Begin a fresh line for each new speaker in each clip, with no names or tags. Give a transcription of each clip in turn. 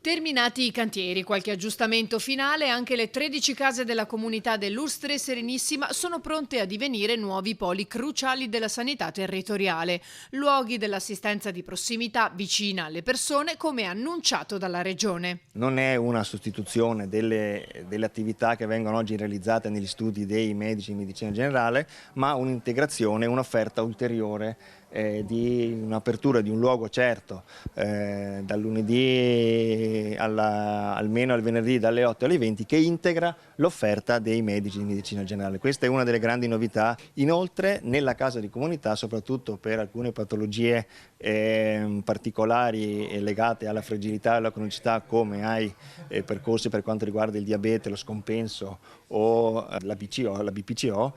Terminati i cantieri, qualche aggiustamento finale, anche le 13 case della comunità dell'Urstre e Serenissima sono pronte a divenire nuovi poli cruciali della sanità territoriale, luoghi dell'assistenza di prossimità vicina alle persone, come annunciato dalla Regione.
Non è una sostituzione delle attività che vengono oggi realizzate negli studi dei medici in medicina generale, ma un'integrazione, un'offerta ulteriore di un'apertura di un luogo certo, dal lunedì almeno al venerdì dalle 8 alle 20, che integra l'offerta dei medici di medicina generale. Questa è una delle grandi novità. Inoltre nella casa di comunità, soprattutto per alcune patologie particolari legate alla fragilità e alla cronicità, come ai percorsi per quanto riguarda il diabete, lo scompenso o la BPCO,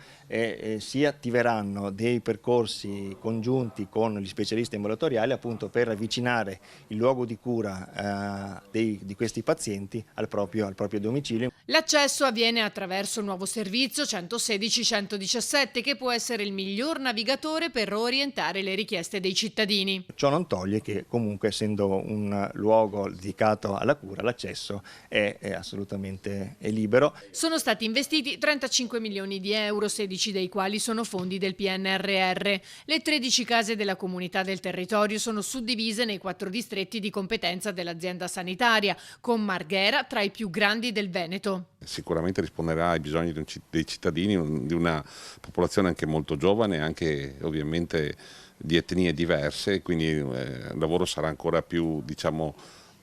si attiveranno dei percorsi congiunti con gli specialisti ambulatoriali, appunto per avvicinare il luogo di cura di questi pazienti al proprio domicilio.
L'accesso avviene attraverso il nuovo servizio 116-117, che può essere il miglior navigatore per orientare le richieste dei cittadini.
Ciò non toglie che comunque, essendo un luogo dedicato alla cura, l'accesso è assolutamente libero.
Sono stati investiti 35 milioni di euro, 16 dei quali sono fondi del PNRR. Le 13 case della comunità del territorio sono suddivise nei 4 distretti di competenza dell'azienda sanitaria, con Marghera tra i più grandi del Veneto.
Sicuramente risponderà ai bisogni dei cittadini, di una popolazione anche molto giovane, anche ovviamente di etnie diverse, quindi il lavoro sarà ancora più, diciamo,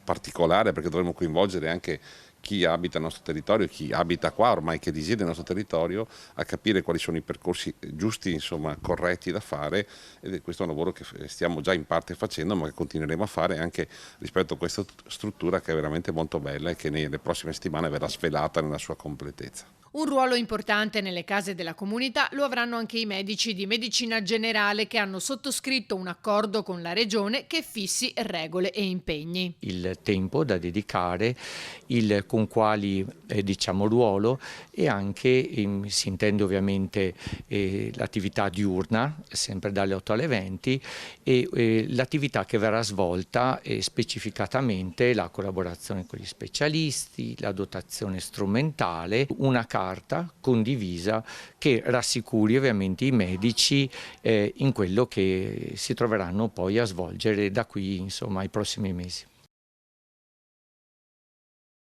particolare, perché dovremo coinvolgere anche chi abita il nostro territorio, chi abita qua ormai, che risiede nel nostro territorio, a capire quali sono i percorsi giusti, insomma, corretti da fare, ed questo è un lavoro che stiamo già in parte facendo, ma che continueremo a fare anche rispetto a questa struttura, che è veramente molto bella e che nelle prossime settimane verrà svelata nella sua completezza.
Un ruolo importante nelle case della comunità lo avranno anche i medici di medicina generale, che hanno sottoscritto un accordo con la Regione che fissi regole e impegni.
Il tempo da dedicare, il con quali ruolo, e anche si intende ovviamente l'attività diurna, sempre dalle 8 alle 20, e l'attività che verrà svolta specificatamente, la collaborazione con gli specialisti, la dotazione strumentale, una carta condivisa che rassicuri ovviamente i medici in quello che si troveranno poi a svolgere da qui, insomma, ai prossimi mesi.